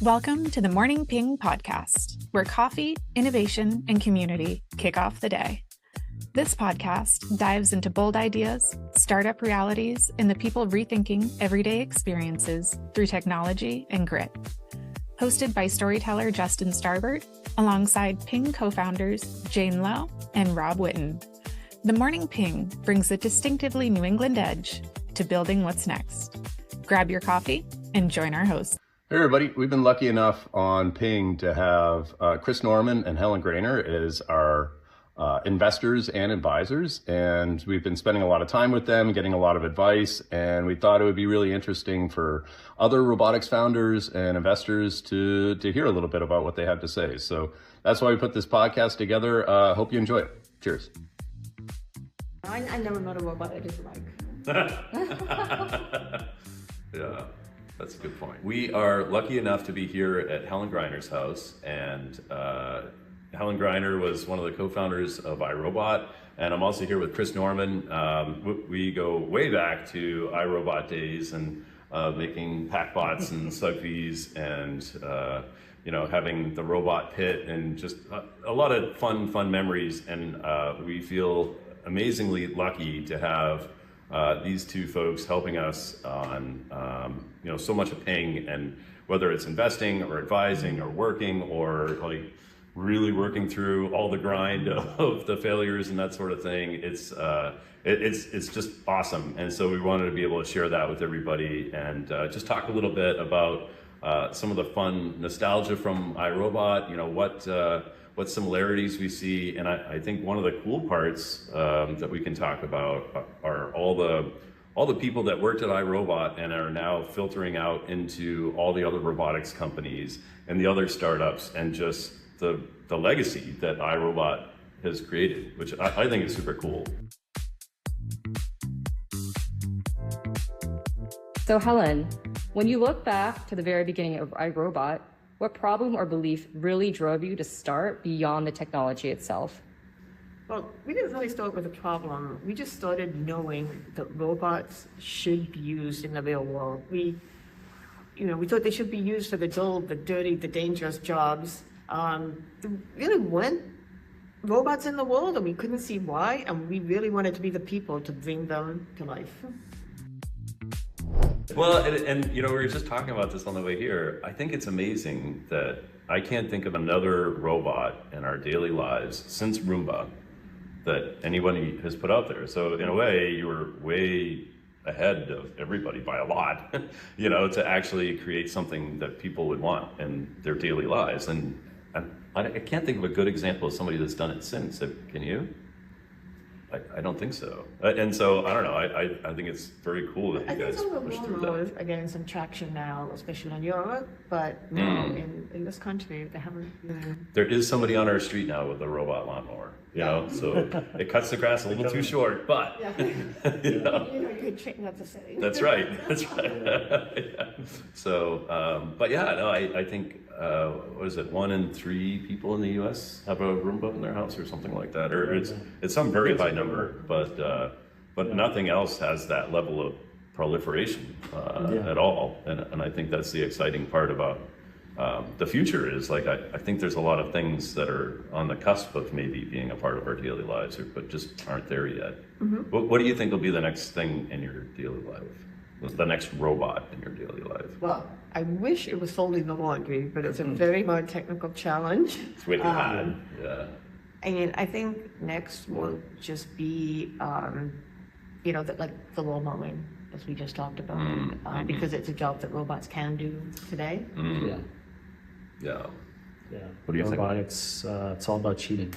Welcome to the Morning Ping podcast, where coffee, innovation, and community kick off the day. This podcast dives into bold ideas, startup realities, and the people rethinking everyday experiences through technology and grit. Hosted by storyteller Justin Starbert, alongside Ping co-founders Jane Lowe and Rob Witten. The Morning Ping brings a distinctively New England edge to building what's next. Grab your coffee and join our host. Hey everybody, we've been lucky enough on Ping to have Chris Norman and Helen Greiner as our investors and advisors, and we've been spending a lot of time with them, getting a lot of advice, and we thought it would be really interesting for other robotics founders and investors to hear a little bit about what they have to say. So that's why we put this podcast together. Hope you enjoy it. Cheers. I never met a robot I didn't like. Yeah. That's a good point. We are lucky enough to be here at Helen Greiner's house, and Helen Greiner was one of the co-founders of iRobot, and I'm also here with Chris Norman. We go way back to iRobot days and making PackBots and Sugvies and having the robot pit and just a lot of fun memories, and we feel amazingly lucky to have these two folks helping us on so much of Ping, and whether it's investing or advising or working or like really working through all the grind of the failures and that sort of thing. It's just awesome, and so we wanted to be able to share that with everybody and just talk a little bit about some of the fun nostalgia from iRobot. What similarities we see, and I think one of the cool parts that we can talk about are all the people that worked at iRobot and are now filtering out into all the other robotics companies and the other startups, and just the legacy that iRobot has created, which I think is super cool. So Helen, when you look back to the very beginning of iRobot, what problem or belief really drove you to start beyond the technology itself? Well, we didn't really start with a problem. We just started knowing that robots should be used in the real world. We thought they should be used for the dull, the dirty, the dangerous jobs. There really weren't robots in the world, and we couldn't see why, and we really wanted to be the people to bring them to life. Well, and we were just talking about this on the way here. I think it's amazing that I can't think of another robot in our daily lives since Roomba that anybody has put out there. So in a way, you were way ahead of everybody by a lot, to actually create something that people would want in their daily lives. And I can't think of a good example of somebody that's done it since. Can you? I don't think so. And so, I don't know, I think it's very cool that you guys push through that. I think are getting some traction now, especially in Europe, but no, in this country, they haven't. There is somebody on our street now with a robot lawnmower, so it cuts the grass a little too short, but, you could train that to say. That's right. Yeah. So, but yeah, no, I think, what is it, 1 in 3 people in the U.S. have a Roomba in their house or something like that, or it's some very high number, but nothing else has that level of proliferation at all, and I think that's the exciting part about the future is, like, I think there's a lot of things that are on the cusp of maybe being a part of our daily lives, but just aren't there yet. Mm-hmm. What do you think will be the next thing in your daily life? The next robot in your daily life? Well, I wish it was folding the laundry, but it's a very hard technical challenge. It's really hard, yeah. And I think next will just be, the lawn mowing, as we just talked about, because it's a job that robots can do today. Mm. Yeah. What do you think? Robotics, it's all about cheating.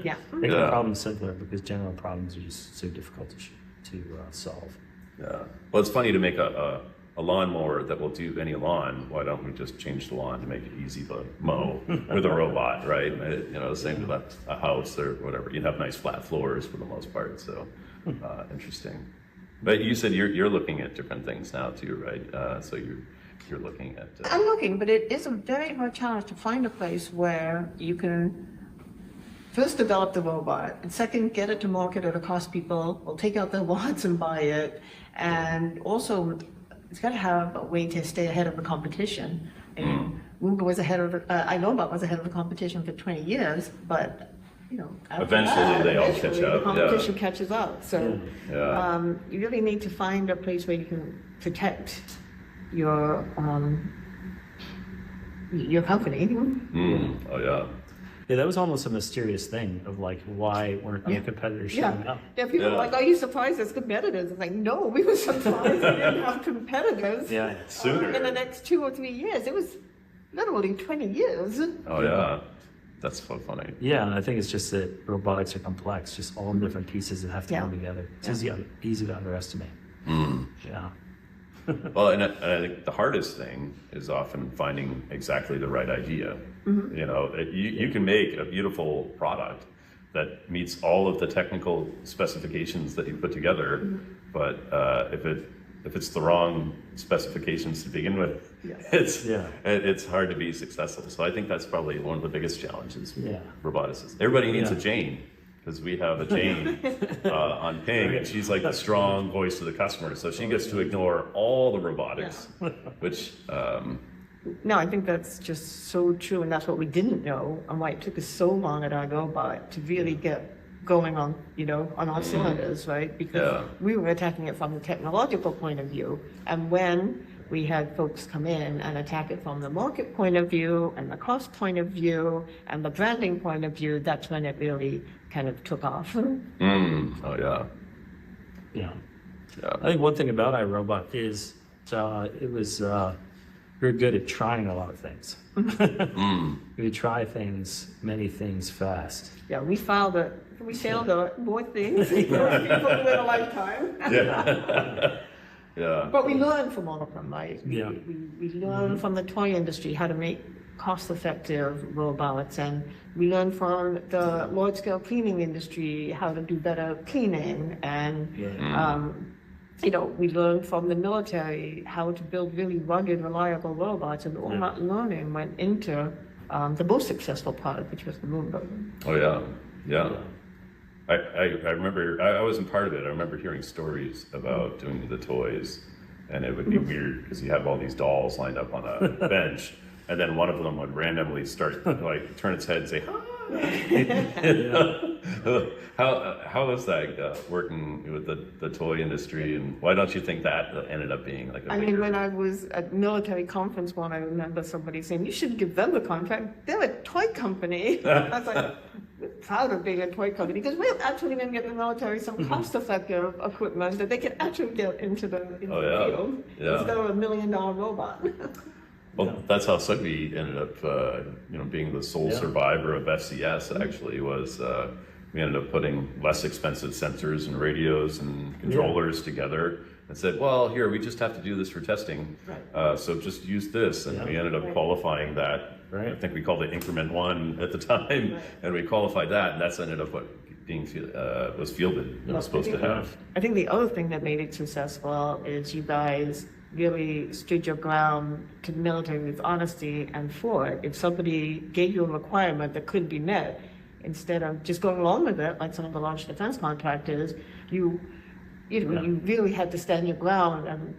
Yeah. Make the problem simpler, because general problems are just so difficult to solve. Yeah. Well, it's funny to make a lawnmower that will do any lawn. Why don't we just change the lawn to make it easy to mow with a robot, right? The same with a house or whatever. You'd have nice flat floors for the most part. So interesting. But you said you're looking at different things now too, right? So you're looking at. I'm looking, but it is a very hard challenge to find a place where you can first develop the robot, and second, get it to market at a cost people will take out their wallets and buy it. And also, it's got to have a way to stay ahead of the competition. And Roomba was ahead of, iRobot was ahead of the competition for 20 years, but, after Eventually that, they all catch eventually up, the yeah. competition catches up. So Yeah. you really need to find a place where you can protect your company. Oh yeah. Yeah, that was almost a mysterious thing of like, why weren't other competitors showing up? Yeah, people are like, are you surprised as competitors? It's like, no, we were surprised we didn't have competitors Yeah. Sooner. in the next 2 or 3 years. It was literally 20 years. Oh yeah. That's so funny. Yeah, and I think it's just that robotics are complex, just all different pieces that have to come together. It's easy to underestimate. Yeah. Well, and I think the hardest thing is often finding exactly the right idea. You can make a beautiful product that meets all of the technical specifications that you put together, but if it's the wrong specifications to begin with, it's hard to be successful. So I think that's probably one of the biggest challenges with roboticists. Everybody needs a Jane, because we have a Jane on Ping, and she's like the strong voice of the customer. So she gets to ignore all the robotics, which... No, I think that's just so true, and that's what we didn't know, and why it took us so long at iRobot to really get going on, on our cylinders, right? Because we were attacking it from the technological point of view, and when we had folks come in and attack it from the market point of view, and the cost point of view, and the branding point of view, that's when it really kind of took off. Oh yeah. Yeah. I think one thing about iRobot is it was we're good at trying a lot of things. We try many things fast. Yeah, we sailed more things than people do in a lifetime. Yeah. But we learned from all of them, right? Yeah. We learned from the toy industry how to make cost-effective robots, and we learned from the large-scale cleaning industry how to do better cleaning, and we learned from the military how to build really rugged, reliable robots, and all that learning went into the most successful product, which was the Roomba. Oh yeah. I remember, I wasn't part of it. I remember hearing stories about doing the toys, and it would be weird because you have all these dolls lined up on a bench, and then one of them would randomly start like turn its head and say, "Hi." How is that working with the toy industry, and why don't you think that ended up being like a bigger... when I was at military conference one, I remember somebody saying, you should give them the contract. They're a toy company. I was like, we're proud of being a toy company because we're actually going to get the military some cost-effective equipment that they can actually get into the field instead of $1 million robot. Well, that's how Sugby ended up, being the sole survivor of FCS. Actually, was we ended up putting less expensive sensors and radios and controllers together, and said, "Well, here we just have to do this for testing, so just use this." And we ended up qualifying that. Right. I think we called it Increment 1 at the time, and we qualified that, and that's ended up what being was fielded. It was supposed to have. I think the other thing that made it successful is you guys really stood your ground to the military with honesty and forward. If somebody gave you a requirement that couldn't be met, instead of just going along with it, like some of the large defense contractors, you really had to stand your ground and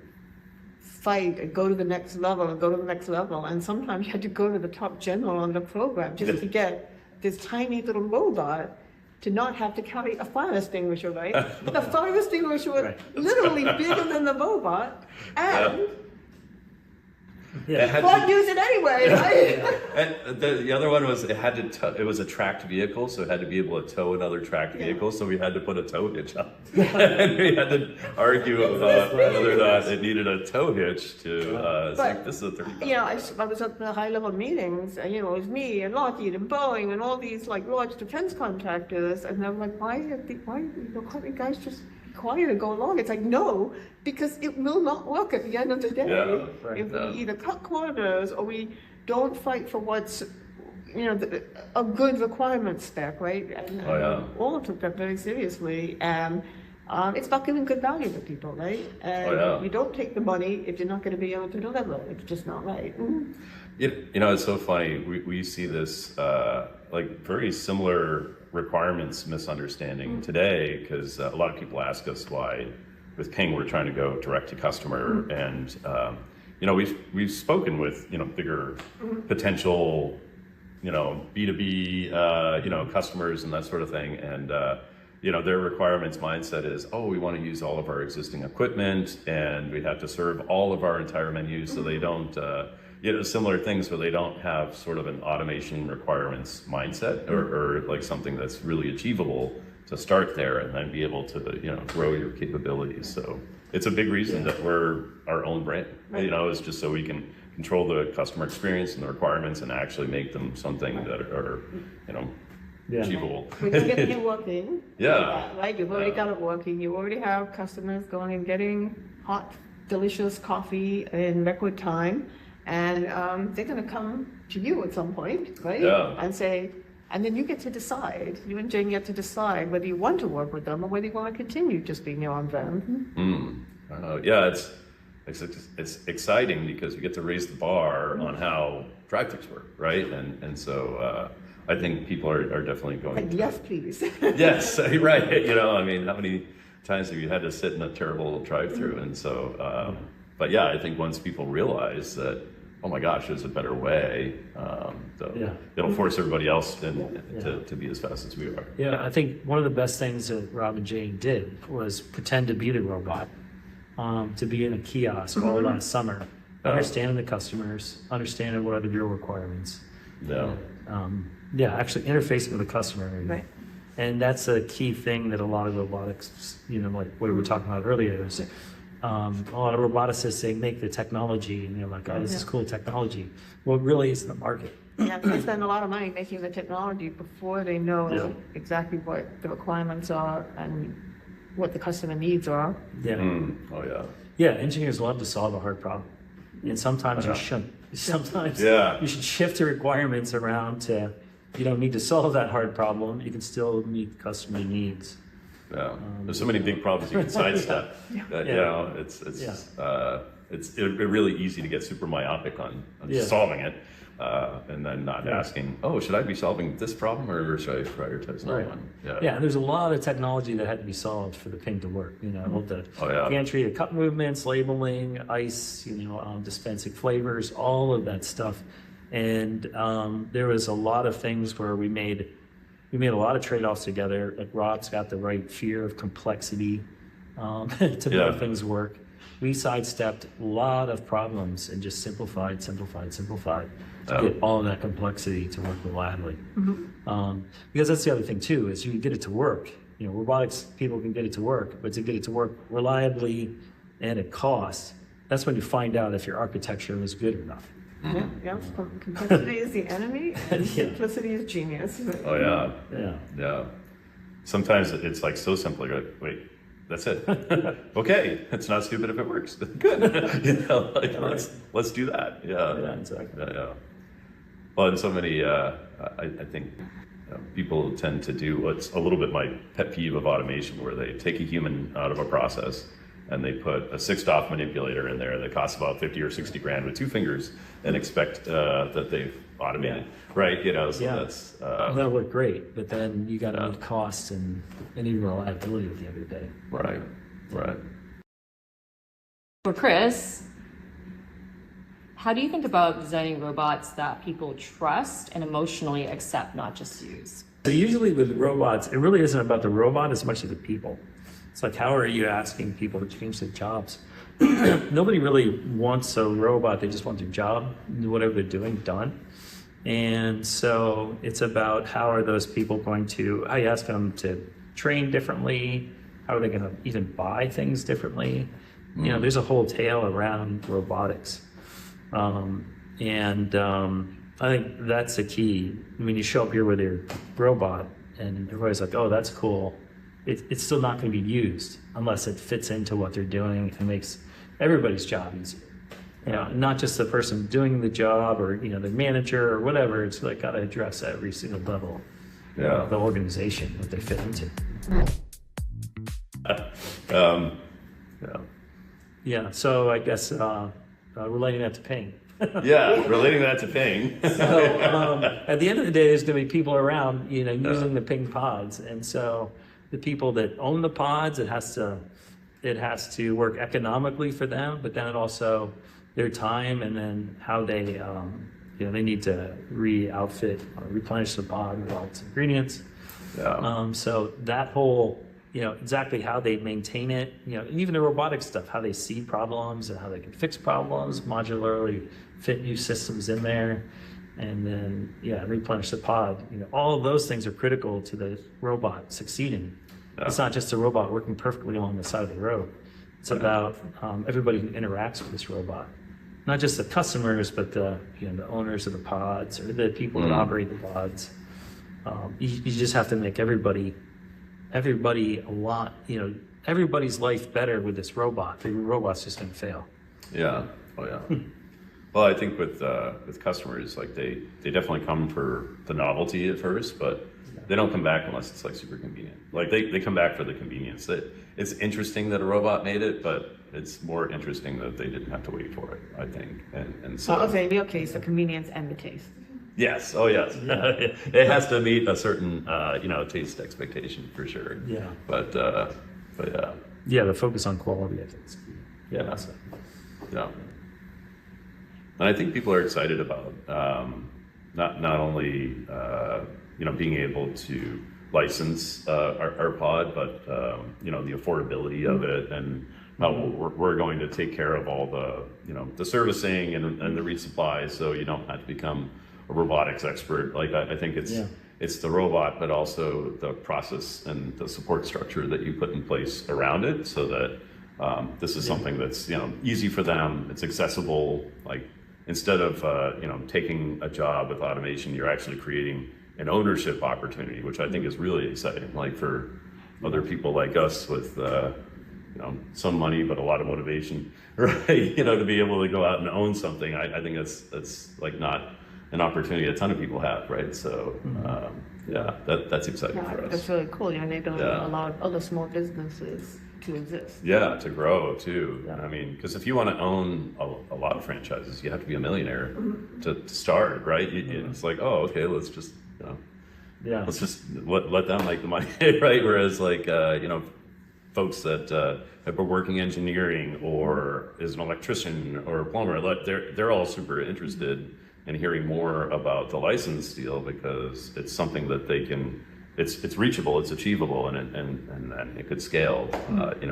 fight and go to the next level and go to the next level. And sometimes you had to go to the top general on the program just to get this tiny little robot to not have to carry a fire extinguisher, right? The fire extinguisher was literally bigger than the robot, and but use it anyway, right? And the other one was it was a tracked vehicle, so it had to be able to tow another tracked vehicle, so we had to put a tow hitch on. And we had to argue about whether or not it needed a tow hitch to this is a 30. I was at the high-level meetings, and it was me and Lockheed and Boeing and all these like large defense contractors, and I'm like, why you guys just quiet and go along? It's like, no, because it will not work at the end of the day if we either cut corners or we don't fight for what's a good requirement spec, right? And all took that very seriously, and it's not giving good value to people, right? And you don't take the money if you're not going to be able to deliver. It's just not right. It's so funny. We see this like very similar requirements misunderstanding today, because a lot of people ask us why with Ping we're trying to go direct to customer, and we've spoken with, bigger potential, B2B, customers and that sort of thing. And, their requirements mindset is, we want to use all of our existing equipment and we have to serve all of our entire menus so they don't, similar things where they don't have sort of an automation requirements mindset or like something that's really achievable to start there and then be able to, grow your capabilities. So it's a big reason that we're our own brand, is just so we can control the customer experience and the requirements and actually make them something that are, achievable. When you get it working, Yeah. right? You've already got it working. You already have customers going and getting hot, delicious coffee in record time, and they're going to come to you at some point, right? Yeah. And say, and then you get to decide. You and Jane get to decide whether you want to work with them or whether you want to continue just being your own brand. Yeah, it's exciting because you get to raise the bar on how drive-thrus work, right? And so I think people are definitely going. And yes, please. Yes, right. How many times have you had to sit in a terrible drive-thru? And so, but yeah, I think once people realize that, oh my gosh, there's a better way, it'll force everybody else to be as fast as we are. Yeah, I think one of the best things that Rob and Jane did was pretend to be the robot, to be in a kiosk all last summer, understanding the customers, understanding what are the real requirements. Actually interfacing with the customer. Right. And that's a key thing that a lot of robotics, like what we were talking about earlier, is a lot of roboticists, they make the technology and they're like, this is cool technology. Well, it really is the market. Yeah, they spend a lot of money making the technology before they know exactly what the requirements are and what the customer needs are. Yeah, engineers love to solve a hard problem. And sometimes you shouldn't. Sometimes you should shift the requirements around to, you don't need to solve that hard problem. You can still meet customer needs. Yeah, there's so many big problems you can sidestep. It's really easy to get super myopic on solving it, and then not asking, should I be solving this problem or should I prioritize another one? And there's a lot of technology that had to be solved for the ping to work. The pantry, the cup movements, labeling, ice, dispensing flavors, all of that stuff. And there was a lot of things where we made a lot of trade-offs together. Like Rob's got the right fear of complexity to make things work. We sidestepped a lot of problems and just simplified to get all of that complexity to work reliably. Because that's the other thing too, is you can get it to work. Robotics people can get it to work, but to get it to work reliably and at cost, that's when you find out if your architecture is good enough. Complexity is the enemy, and simplicity is genius. Sometimes it's like so simple. You're like, wait, that's it. Okay, it's not stupid if it works. Good. Let's do that. Exactly. Well, and so many, I think people tend to do what's a little bit my pet peeve of automation, where they take a human out of a process and they put a 6-DOF manipulator in there that costs about 50 or 60 grand with 2 fingers and expect that they've automated, right? So that's... that'll work great, but then you got to meet costs and any reliability at the end of the day. Right. For Chris, how do you think about designing robots that people trust and emotionally accept, not just use? So usually with robots, it really isn't about the robot as much as the people. It's like, how are you asking people to change their jobs? Nobody really wants a robot. They just want their job, whatever they're doing, done. And so it's about how are those people going to, how you ask them to train differently? How are they going to even buy things differently? There's a whole tale around robotics. I think that's the key. When you show up here with your robot and everybody's like, oh, that's cool. It's still not going to be used unless it fits into what they're doing and makes everybody's job easier. Not just the person doing the job or the manager or whatever. It's like got to address every single level of the organization that they fit into. So I guess relating that to paying. Relating that to paying. So at the end of the day, there's going to be people around, using the ping pods, and so the people that own the pods, it has to work economically for them, but then it also their time, and then how they they need to re-outfit or replenish the pod with all its ingredients. Yeah. So that whole, exactly how they maintain it, and even the robotic stuff, how they see problems and how they can fix problems, modularly fit new systems in there, and then, replenish the pod. All of those things are critical to the robot succeeding. Yeah. It's not just a robot working perfectly along the side of the road. It's about everybody who interacts with this robot. Not just the customers, but the owners of the pods or the people that operate the pods. You just have to make everybody everybody's life better with this robot. The robot's just going to fail. Yeah. Oh yeah. Well, I think with customers, like they definitely come for the novelty at first, but they don't come back unless it's like super convenient. Like they come back for the convenience. It's interesting that a robot made it, but it's more interesting that they didn't have to wait for it, I think. And so okay, in your case, the convenience and the taste. Yes. Oh yes. It has to meet a certain taste expectation for sure. Yeah. But yeah. Yeah, the focus on quality, I think. Yeah. Yeah. And I think people are excited about not only being able to license our pod, but the affordability of it, and how we're going to take care of all the servicing and the resupply, so you don't have to become a robotics expert. Like I think it's the robot, but also the process and the support structure that you put in place around it, so that this is something that's easy for them. It's accessible. Like instead of taking a job with automation, you're actually creating an ownership opportunity, which I think is really exciting. Like for other people like us with some money but a lot of motivation, right? To be able to go out and own something. I think that's like not an opportunity a ton of people have, right? So that's exciting for us. That's really cool. They don't allow other small businesses to exist. Yeah, to grow too. Yeah. I mean, because if you want to own a lot of franchises, you have to be a millionaire to start, right? It's like, oh, okay, let's just let's just let them make the money, right? Whereas like folks that have been working engineering or is an electrician or a plumber, they're all super interested in hearing more about the license deal, because it's something that they can. It's reachable, it's achievable, and it could scale,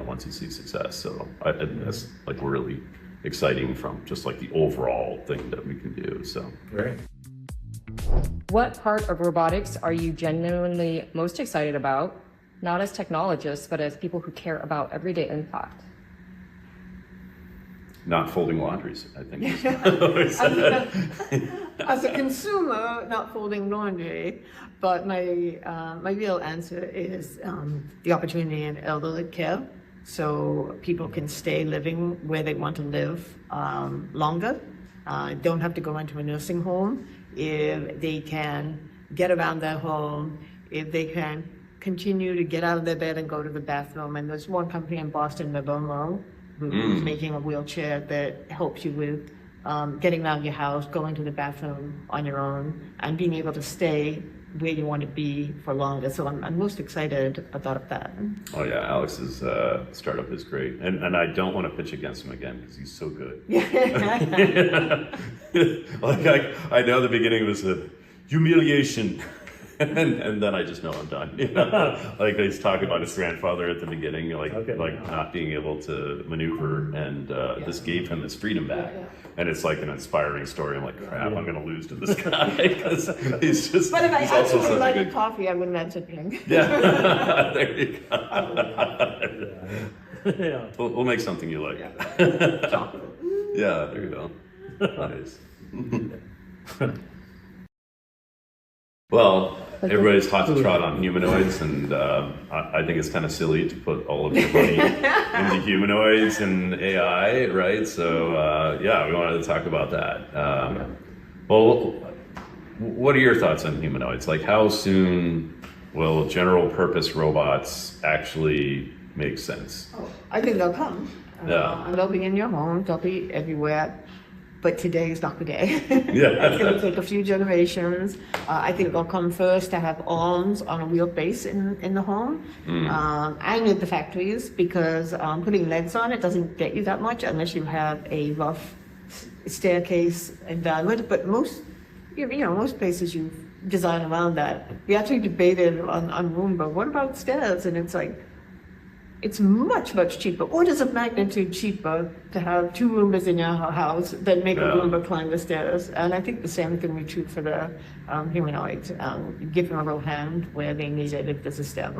once you see success. So that's like really exciting from just like the overall thing that we can do. So great. What part of robotics are you genuinely most excited about, not as technologists, but as people who care about everyday impact? Not folding laundries, I think. As a consumer, not folding laundry, but my real answer is the opportunity in elderly care, so people can stay living where they want to live longer. Don't have to go into a nursing home. If they can get around their home, if they can continue to get out of their bed and go to the bathroom. And there's one company in Boston, Roomba, who's making a wheelchair that helps you with getting around your house, going to the bathroom on your own, and being able to stay where you want to be for longer. So I'm most excited about that. Oh yeah, Alex's startup is great, and I don't want to pitch against him again because he's so good. Like I know the beginning was a humiliation. And then I just know I'm done. Like he's talking about his grandfather at the beginning, like not being able to maneuver, and this gave him his freedom back. And it's like an inspiring story. I'm like, crap, I'm going to lose to this guy because he's just. But if I also actually like good coffee, I wouldn't mention him. Yeah, there you go. Yeah. We'll make something you like. Chocolate. Yeah, there you go. Nice. Well, everybody's hot to trot on humanoids, and I think it's kind of silly to put all of your money into humanoids and AI, right? So, we wanted to talk about that. Well, what are your thoughts on humanoids? Like, how soon will general purpose robots actually make sense? Oh, I think they'll come. And they'll be in your home, they'll be everywhere. But today is not the day. It's going to take a few generations. I think they'll come first to have arms on a wheel base in the home and in the factories, because putting legs on it doesn't get you that much unless you have a rough staircase environment, but most places you design around that. We actually debated on Roomba, what about stairs? And it's like, it's much, much cheaper, orders of magnitude cheaper to have 2 Roombas in your house than make a Roomba climb the stairs. And I think the same can be true for the humanoids. Give them a little hand where they need it if there's a step.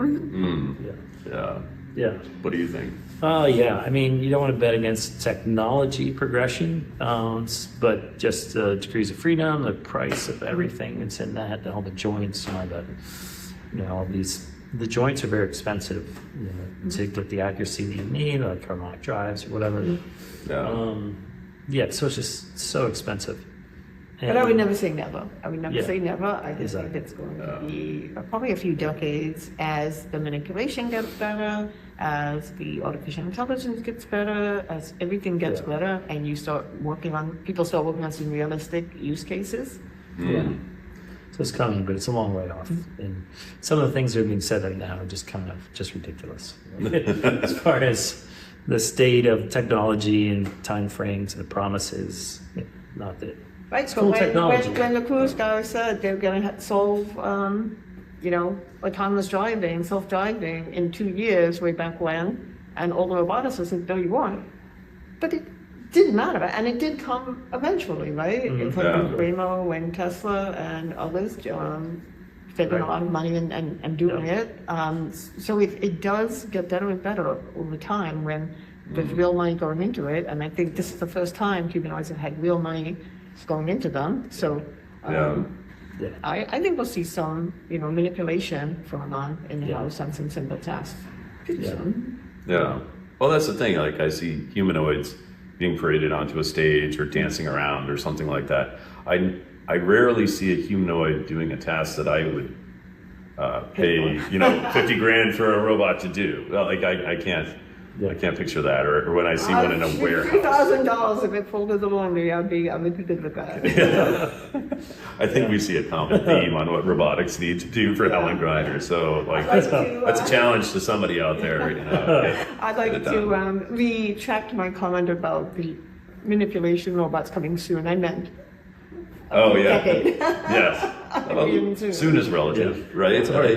Yeah. What do you think? Yeah. I mean, you don't want to bet against technology progression, but just the degrees of freedom, the price of everything that's in that, all the joints, all these. The joints are very expensive, to get the accuracy that you need, like harmonic drives or whatever. So it's just so expensive. But I would never say never. I would never say never. I just think it's going to be probably a few decades as the manipulation gets better, as the artificial intelligence gets better, as everything gets better, and people start working on some realistic use cases. So it's coming, but it's a long way off. And some of the things that are being said right now are just kind of just ridiculous. As far as the state of technology and time frames and the promises, not that. Right, so when the cruise guy said they're going to solve, autonomous driving, self-driving in 2 years, way back when, and all the roboticists said, no, you won't. But it didn't matter, and it did come eventually, right? It's like Waymo, when Tesla and others spent a lot of money and doing it. So it does get better and better over time when there's real money going into it, and I think this is the first time humanoids have had real money going into them. So I think we'll see some, manipulation going on in the house on some simple tasks. Yeah. Well, that's the thing. Like, I see humanoids being paraded onto a stage or dancing around or something like that. I rarely see a humanoid doing a task that I would pay, $50,000 for a robot to do. Like, I can't picture that. Or when I see one in a warehouse. $3,000 if it folded the laundry, I'm interested with that. I think we see a common theme on what robotics need to do for Helen Greiner. So, that's a challenge to somebody out there. I'd like to retract my comment about the manipulation robots coming soon. I meant decade. Yes. Well, soon is relative, right? It's hard,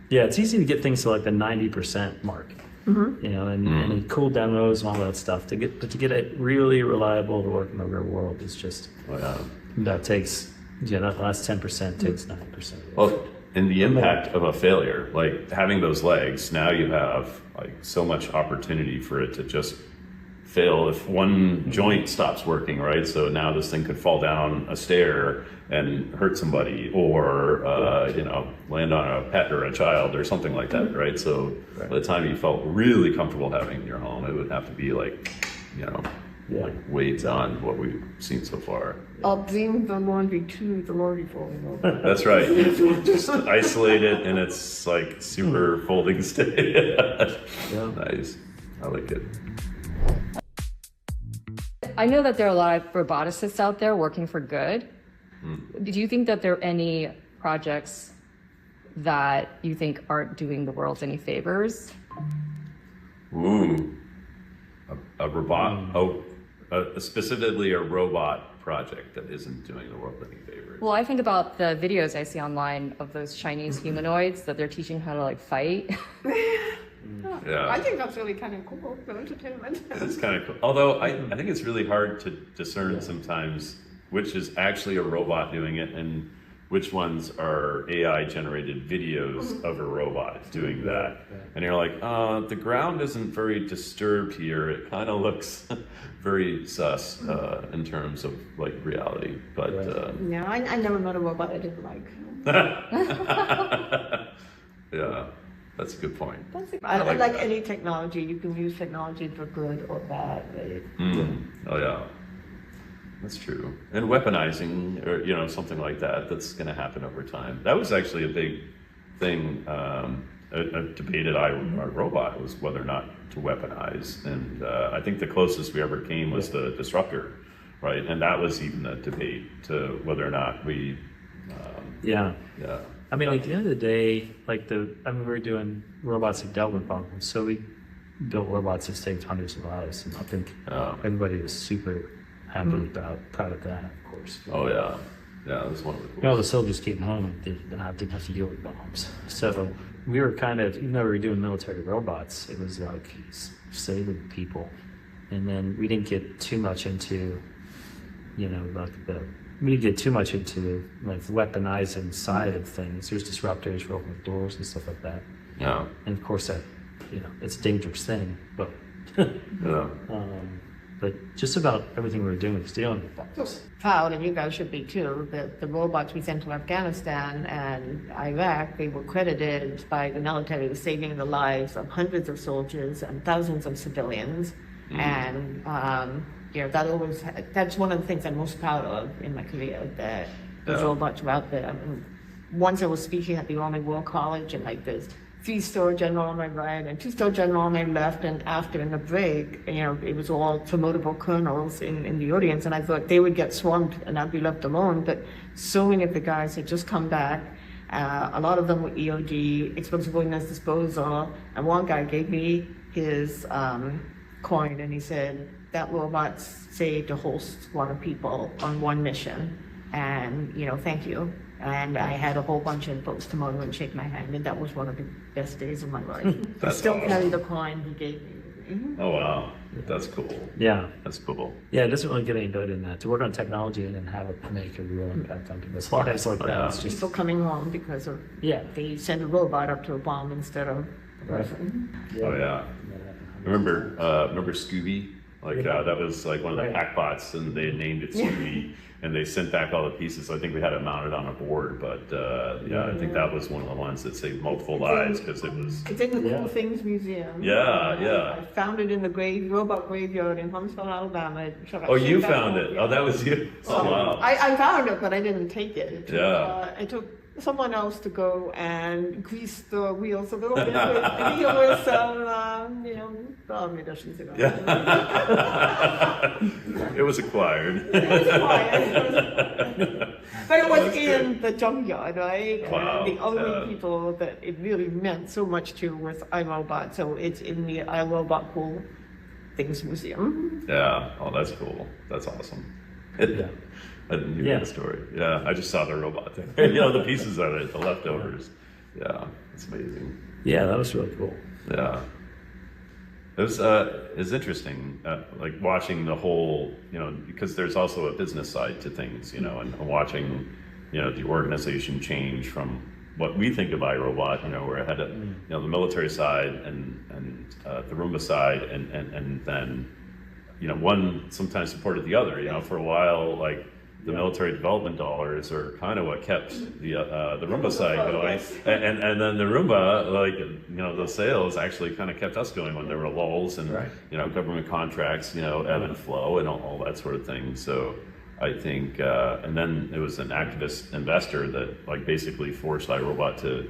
Yeah, it's easy to get things to like the 90% mark, and cool demos and all that stuff. To get it really reliable to work in the real world is just that takes that last 10% takes 90%. Well, and the impact of a failure, like having those legs, now you have like so much opportunity for it to just fail if one joint stops working, right? So now this thing could fall down a stair and hurt somebody, or land on a pet or a child or something like that, right? So by the time you felt really comfortable having in your home, it would have to be like, like way beyond what we've seen so far. I'll bring the laundry to the laundry folding over. That's right. Just isolate it, and it's like super folding state. Nice. I like it. I know that there are a lot of roboticists out there working for good. Do you think that there are any projects that you think aren't doing the world any favors? Ooh, a robot, specifically a robot project that isn't doing the world any favors. Well, I think about the videos I see online of those Chinese humanoids that they're teaching how to fight. Yeah, I think that's really kind of cool for entertainment. It's kind of cool. Although I think it's really hard to discern sometimes which is actually a robot doing it and which ones are AI generated videos of a robot doing that. And you're like, the ground isn't very disturbed here. It kind of looks very sus in terms of reality. But I never met a robot I didn't like. Yeah. That's a good point. I like any technology. You can use technology for good or bad. Right? Oh yeah, that's true. And weaponizing, or something like that, that's going to happen over time. That was actually a big thing. A debate at iRobot was whether or not to weaponize, and I think the closest we ever came was the disruptor, right? And that was even a debate to whether or not we. I mean, at the end of the day, we were doing robots that dealt with problems. So we built robots that saved hundreds of lives, and I think everybody was super happy proud of that, of course. Oh yeah, that was one of the You know, the soldiers came home and didn't have to deal with bombs. So we were kind of, even though we were doing military robots, it was like saving people. And then we didn't get too much into, you know, like we didn't get too much into like the weaponizing side of things. There's disruptors for opening doors and stuff like that. Yeah. And of course that, you know, it's a dangerous thing, but Yeah. but just about everything we were doing was dealing with bombs. Proud, and you guys should be too, that the robots we sent to Afghanistan and Iraq, they were credited by the military with saving the lives of hundreds of soldiers and thousands of civilians. And you know, that's one of the things I'm most proud of in my career, that those robots were out there. I mean, once I was speaking at the Army War College, and like this 3-star general on my right and 2-star general on my left, and after in the break, you know, it was all promotable colonels in the audience, and I thought they would get swamped and I'd be left alone. But so many of the guys had just come back. A lot of them were EOD, explosive ordnance disposal, and one guy gave me his coin, and he said, that robot saved a whole squad of people on one mission, and, you know, thank you. And I had a whole bunch of folks come over and shake my hand, and that was one of the best days of my life. I still carry the coin he gave me. Oh wow, that's cool. Yeah. That's cool. Yeah, it doesn't really get any better than that. To work on technology and then have it make a real impact on people's lives like that. It's just, People coming home because of, they send a robot up to a bomb instead of a person. Oh yeah. Remember Scooby? Like that was like one of the PackBots, and they had named it Scooby, and they sent back all the pieces. So I think we had it mounted on a board, but I think that was one of the ones that saved multiple lives because it was. It's in the Cool Things Museum. Yeah. I found it in the robot graveyard in Huntsville, Alabama. Oh, you found it? Oh, that was you? Oh, wow. I found it, but I didn't take it. It took someone else to go and grease the wheels a little bit. I think it was some, maybe I shouldn't say that. Yeah. It was acquired. But it was in the junkyard, right? Wow. And the only people that it really meant so much to was iRobot. So it's in the iRobot Cool Things Museum. Yeah. Oh, that's cool. That's awesome. I didn't hear the story. Yeah, I just saw the robot thing. You know, the pieces of it, the leftovers. Yeah, it's amazing. Yeah, that was really cool. Yeah. It's interesting, like watching the whole, you know, because there's also a business side to things, you know, and watching, you know, the organization change from what we think of iRobot, you know, where it had, you know, the military side and the Roomba side, and then, you know, one sometimes supported the other, you know, for a while, like, the military development dollars are kind of what kept the Roomba side going, and then the Roomba, like, you know, the sales actually kind of kept us going when there were lulls and you know, government contracts, you know, ebb and flow and all that sort of thing. So I think, and then it was an activist investor that like basically forced iRobot to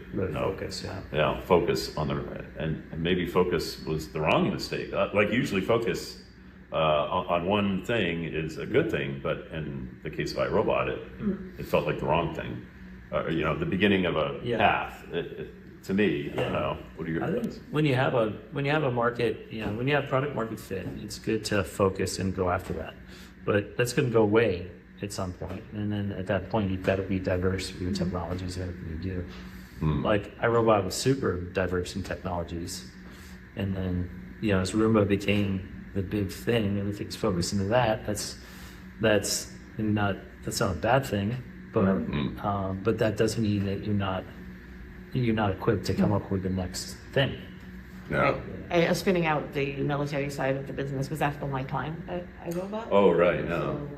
focus on the and maybe focus was the wrong mistake. Like usually focus. On one thing is a good thing, but in the case of iRobot, it felt like the wrong thing. You know, the beginning of a path. To me, I don't know. What are your thoughts? When you have a market, you know, when you have product market fit, it's good to focus and go after that. But that's going to go away at some point, and then at that point, you better be diverse with your technologies and everything you do. Like iRobot was super diverse in technologies, and then, you know, as Roomba became the big thing, everything's focused into that. That's not a bad thing, but that doesn't mean that you're not equipped to come up with the next thing. No. Spinning out the military side of the business was after my time at iRobot. Oh right, yeah. So,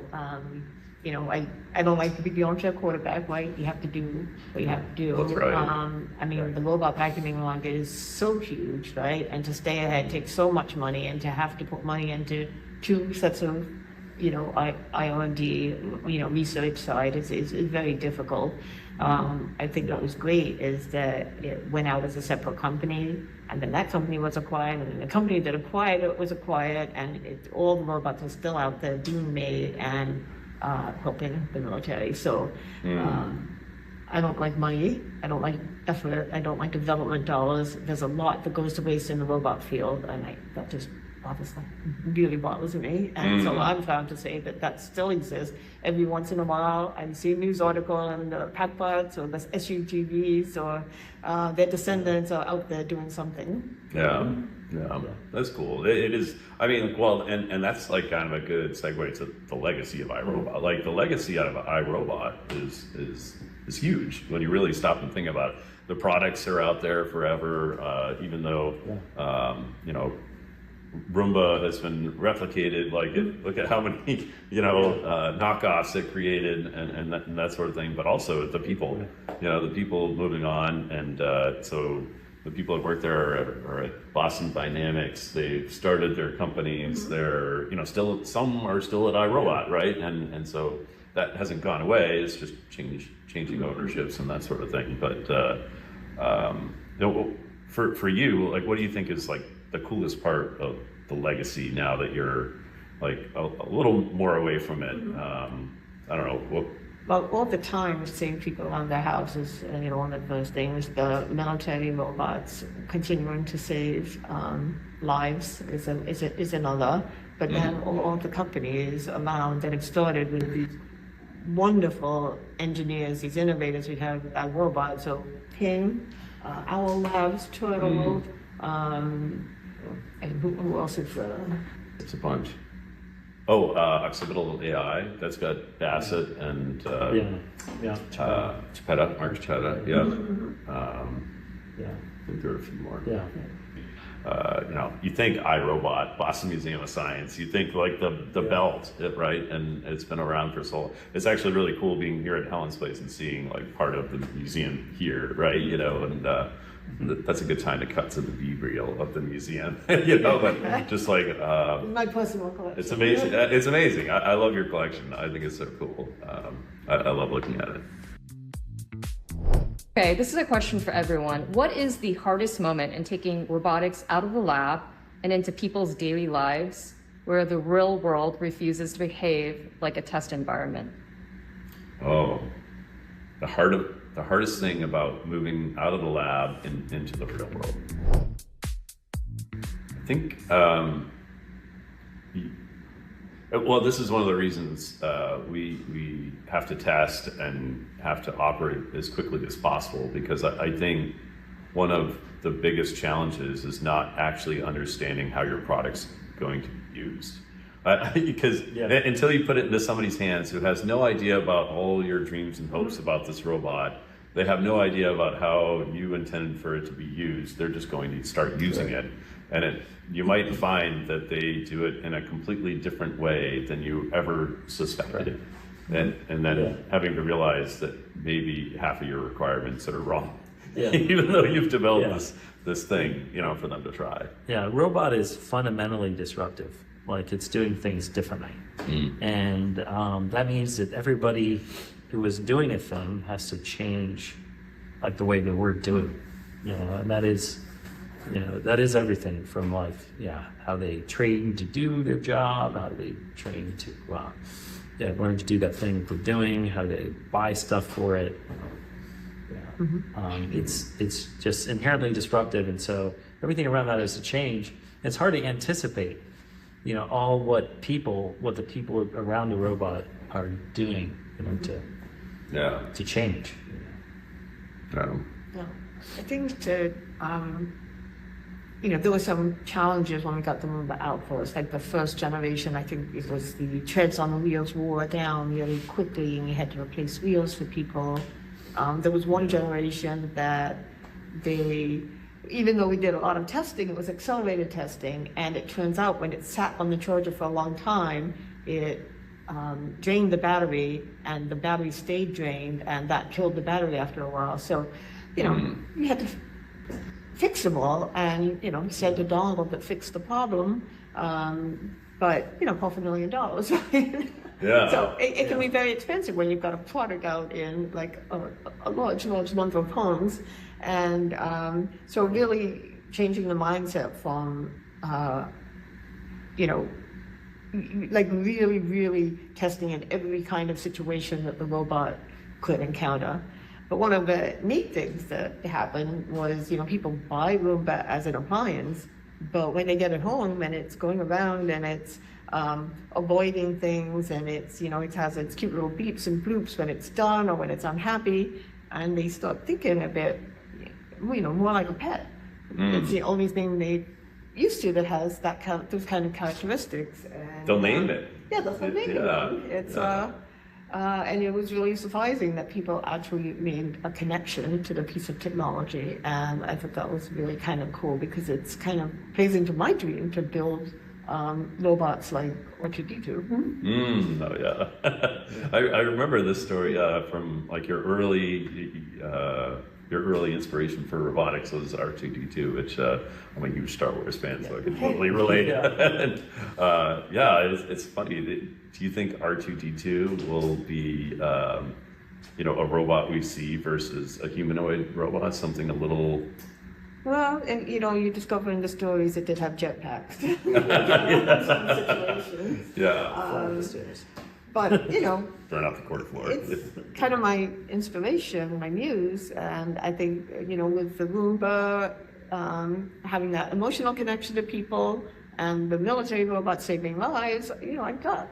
you know, I don't like to be the armchair quarterback, right? You have to do what you have to do. That's right. I mean, the robot vacuuming market is so huge, right? And to stay ahead takes so much money, and to have to put money into 2 sets of, you know, R&D, you know, research side is very difficult. I think what was great is that it went out as a separate company, and then that company was acquired, and then the company that acquired it was acquired, and all the robots are still out there being made and helping the military. So I don't like money. I don't like effort. I don't like development dollars. There's a lot that goes to waste in the robot field, and that just really bothers me. And so I'm proud to say that still exists. Every once in a while, I see a news article on the PackBots or the SUGVs or their descendants are out there doing something. Yeah, that's cool. It is. I mean, well, and that's like kind of a good segue to the legacy of iRobot. Like the legacy out of iRobot is huge when you really stop and think about it. The products are out there forever, even though you know, Roomba has been replicated. Like, look at how many knockoffs it created, and that sort of thing. But also the people, the people moving on, and so the people that work there are at Boston Dynamics. They've started their companies. They're still, some are still at iRobot, right? And so that hasn't gone away. It's just changing ownerships and that sort of thing. But for you, like, what do you think is like the coolest part of the legacy now that you're like a little more away from it? I don't know. Well, all the time, seeing people around their houses, one of those things, the military robots continuing to save lives is another. But then all the companies around that have started with these wonderful engineers, these innovators we have with our robots. So Ping, Owl Labs, Turtle, and who else is It's a bunch. Oh, Occipital AI, that's got Bassett and Chepetta, Mark Chepetta, I think there are a few more. You think iRobot, Boston Museum of Science, you think like the belt, right? And it's been around for so long. It's actually really cool being here at Helen's place and seeing like part of the museum here, right? And that's a good time to cut to the B-reel of the museum, but just like my personal collection. It's amazing. It's amazing. I love your collection. I think it's so cool. I love looking at it. Okay, this is a question for everyone. What is the hardest moment in taking robotics out of the lab and into people's daily lives where the real world refuses to behave like a test environment? Oh, the hardest thing about moving out of the lab into the real world. I think, well, this is one of the reasons we have to test and have to operate as quickly as possible, because I think one of the biggest challenges is not actually understanding how your product's going to be used. Because until you put it into somebody's hands who has no idea about all your dreams and hopes about this robot, they have no idea about how you intended for it to be used. They're just going to start using it. And you might find that they do it in a completely different way than you ever suspected. And then having to realize that maybe half of your requirements are wrong, even though you've developed this thing, for them to try. Yeah, robot is fundamentally disruptive. Like, it's doing things differently. And that means that everybody who was doing a thing has to change like the way that we're doing, and that is everything from like, how they train to do their job, how they train to learn to do that thing we're doing, how they buy stuff for it. It's just inherently disruptive, and so everything around that is a change. It's hard to anticipate, all what the people around the robot are doing, to change. I think that there were some challenges when we got the Roomba out first. Like the first generation, I think it was the treads on the wheels wore down really quickly, and we had to replace wheels for people. There was one generation that even though we did a lot of testing, it was accelerated testing, and it turns out when it sat on the charger for a long time, it drained the battery, and the battery stayed drained, and that killed the battery after a while. So, we had to fix them all, and we sent a dongle that fixed the problem, but $250 million. Right? So it can be very expensive when you've got a product out in like a large number of homes, and so really changing the mindset from like really testing in every kind of situation that the robot could encounter. But one of the neat things that happened was, people buy Roomba as an appliance, but when they get it home and it's going around and it's avoiding things and it's, it has its cute little beeps and bloops when it's done or when it's unhappy, and they start thinking a bit, more like a pet. It's the only thing they used to that has those kind of characteristics. And, They'll name it. Yeah, that's what name it. It's and it was really surprising that people actually made a connection to the piece of technology, and I thought that was really kind of cool because it's kind of plays into my dream to build robots like what you do. Oh yeah, I remember this story from like your early inspiration for robotics was R2D2, which I'm a huge Star Wars fan, so I can totally relate. And, it's funny. Do you think R2D2 will be, a robot we see versus a humanoid robot, something a little? Well, and you discover in the stories it did have jetpacks. But burn out the quarter floor. It's kind of my inspiration, my muse, and I think with the Roomba having that emotional connection to people, and the military robot saving lives, I got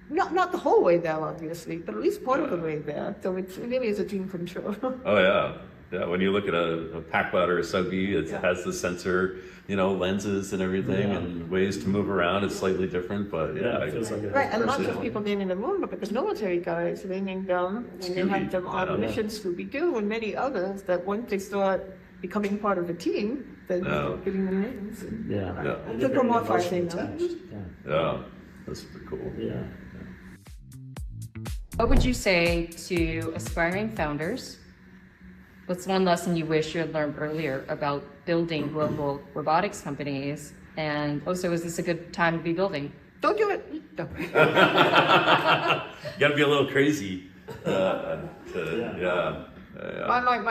not the whole way there, obviously, but at least part of the way there. So it really is a dream come true. Oh yeah. Yeah, when you look at a PackBot or a Sugby, it has the sensor, lenses and everything, and ways to move around. It's slightly different, but it feels like right, and not just people being in the room, but the military guys, they named them, and they had them on Mission Scooby-Doo, and many others that once they start becoming part of the team, then giving them names. Anthropomorphizing them. Yeah, that's super cool. Yeah. What would you say to aspiring founders? What's one lesson you wish you had learned earlier about building global robotics companies? And also, is this a good time to be building? Don't do it. No. You gotta be a little crazy. My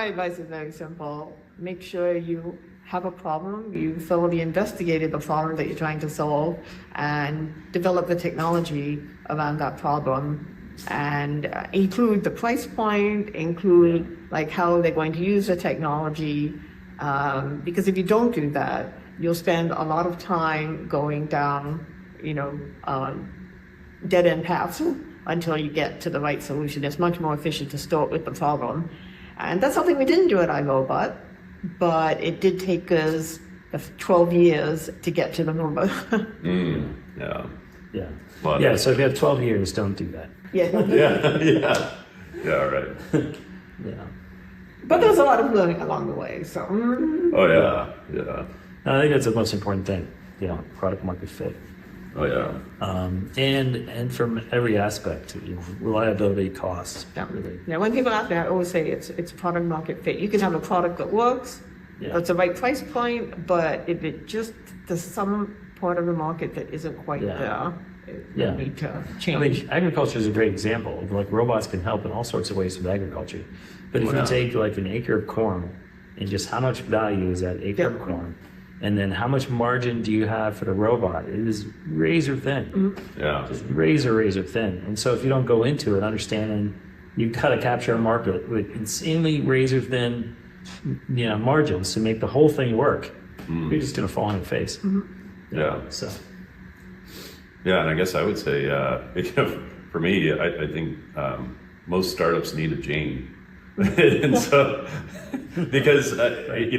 advice is very simple. Make sure you have a problem, you thoroughly investigated the problem that you're trying to solve, and develop the technology around that problem. And include the price point, include like how they're going to use the technology, because if you don't do that, you'll spend a lot of time going down, dead-end paths until you get to the right solution. It's much more efficient to start with the problem. And that's something we didn't do at iRobot, but it did take us 12 years to get to the number. So if you have 12 years, don't do that. Right. But there's a lot of learning along the way, so. I think that's the most important thing, product market fit. And from every aspect, reliability, cost. When people ask me, I always say it's product market fit. You can have a product that works, that's the right price point, but if there's some part of the market that isn't quite there, you need to change. Agriculture is a great example. Robots can help in all sorts of ways with agriculture. But if you take an acre of corn and just how much value is that acre of corn, and then how much margin do you have for the robot? It is razor thin. Just razor thin. And so if you don't go into it understanding you've got to capture a market with insanely razor thin margins to make the whole thing work, you're just going to fall on your face. And I guess I would say, for me, I think most startups need a Jane. And so, because, we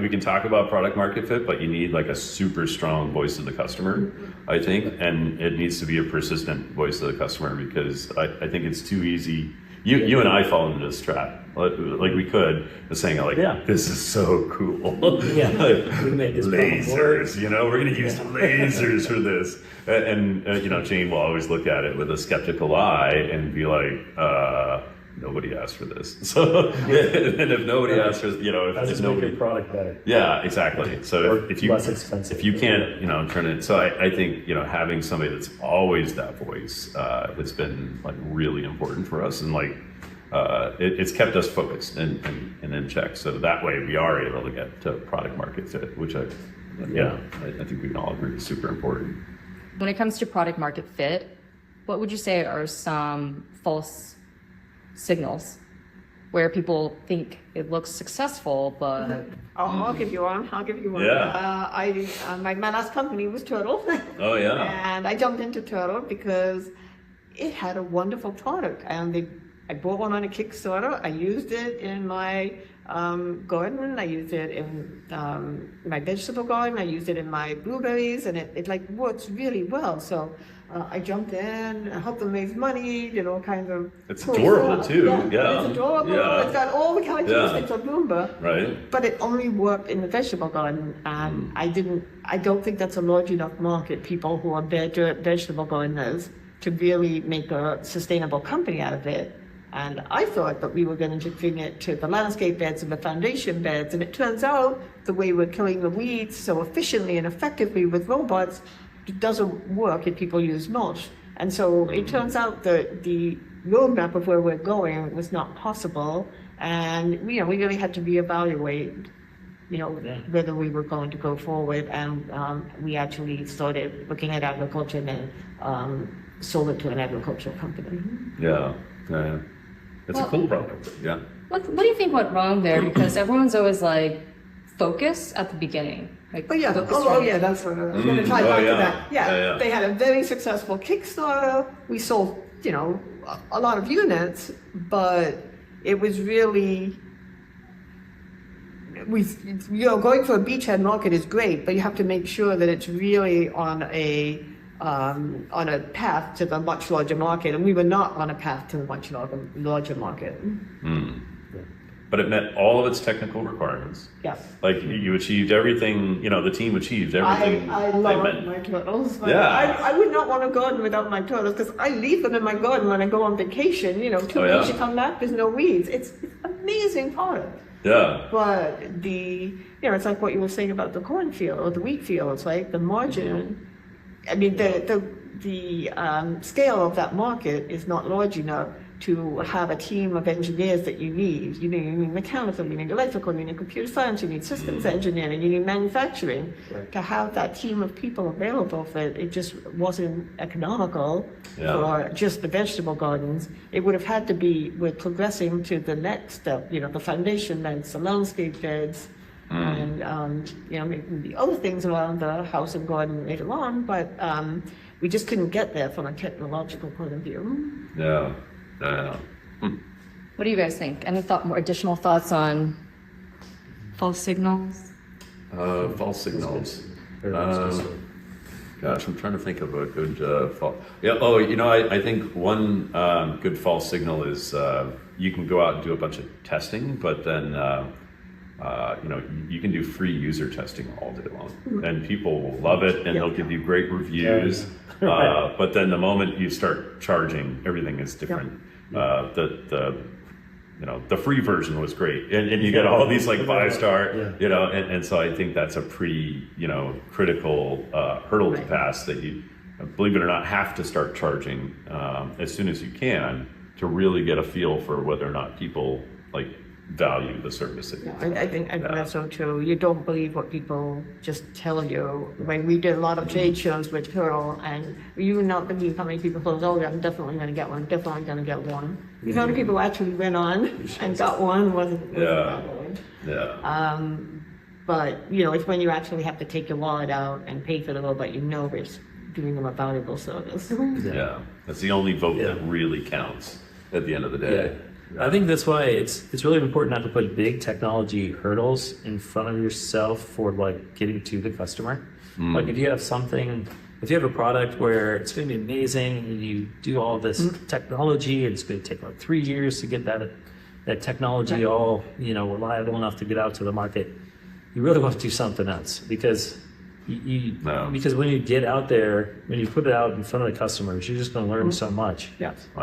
can talk about product market fit, but you need a super strong voice of the customer, I think, and it needs to be a persistent voice of the customer, because I think it's too easy. You and I fall into this trap. We could, saying this is so cool. We made this lasers, we're going to use lasers for this. And Jane will always look at it with a skeptical eye and be like, nobody asked for this. So, and if nobody asked for, if nobody, make your product better. Yeah, exactly. So if you less expensive, if you can't, turn it. So I think, having somebody that's always that voice, has been really important for us, and it's kept us focused and in check. So that way we are able to get to product market fit, which I think we can all agree is super important. When it comes to product market fit, what would you say are some false signals where people think it looks successful, but I'll give you one. Yeah. My last company was Turtle. Oh, yeah. And I jumped into Turtle because it had a wonderful product. And I bought one on a Kickstarter. I used it in my garden. I used it in my vegetable garden. I used it in my blueberries, and it like works really well. So I jumped in, I helped them raise money, did all kinds of. It's cool adorable stuff. too. Yeah. It's adorable. Yeah. It's got all the characteristics of Roomba. Right. But it only worked in the vegetable garden, and I don't think that's a large enough market. People who are vegetable gardeners to really make a sustainable company out of it. And I thought that we were going to bring it to the landscape beds and the foundation beds. And it turns out the way we're killing the weeds so efficiently and effectively with robots, it doesn't work if people use mulch. And so it turns out that the roadmap of where we're going was not possible. And, we really had to reevaluate, whether we were going to go forward. And we actually started looking at agriculture and then sold it to an agricultural company. Yeah. Yeah. It's a cool product. Yeah. what do you think went wrong there? Because everyone's always like, focus at the beginning. Like, But yeah, focus that's what I was going to tie back to that. Yeah. They had a very successful Kickstarter. We sold, a lot of units, but it was really, going for a beachhead market is great, but you have to make sure that it's really on a path to the much larger market, and we were not on a path to the much larger market. But it met all of its technical requirements. Yes. Like you achieved everything, the team achieved everything. I they love meant. my turtles. Yeah. I would not want to garden without my turtles, because I leave them in my garden when I go on vacation. 2 weeks you come back, there's no weeds. It's an amazing product. Yeah. But it's like what you were saying about the cornfield or the wheat fields, right? The margin, I mean, the scale of that market is not large enough to have a team of engineers that you need. You need mechanical, you need electrical, you need computer science, you need systems engineering, you need manufacturing. Right. To have that team of people available for it just wasn't economical for just the vegetable gardens. It would have had to be, we're progressing to the next step, the foundation beds, the landscape beds, and maybe the other things around the house and garden later on, but we just couldn't get there from a technological point of view. Yeah. What do you guys think? Any more additional thoughts on false signals? False signals. Gosh, I'm trying to think of a good false. Yeah. Oh, I think one good false signal is you can go out and do a bunch of testing, but then you can do free user testing all day long, and people will love it, and they'll give you great reviews. But then the moment you start charging, everything is different. The free version was great, and you get all these like 5-star, and so I think that's a pretty critical hurdle to pass, that you, believe it or not, have to start charging as soon as you can to really get a feel for whether or not people value the service that you I think that's so true. You don't believe what people just tell you. When we did a lot of trade shows with Turtle, and you would not believe how many people told us, "Oh, I'm definitely going to get one. Definitely going to get one." You know, how many people actually went on and got one. Wasn't that good. But it's when you actually have to take your wallet out and pay for the robot. It's giving them a valuable service. Yeah, that's the only vote that really counts at the end of the day. I think that's why it's really important not to put big technology hurdles in front of yourself for getting to the customer. Like if you have a product where it's going to be amazing and you do all this technology, and it's going to take 3 years to get that technology all reliable enough to get out to the market, you really want to do something else, because because when you get out there, when you put it out in front of the customers, you're just going to learn so much.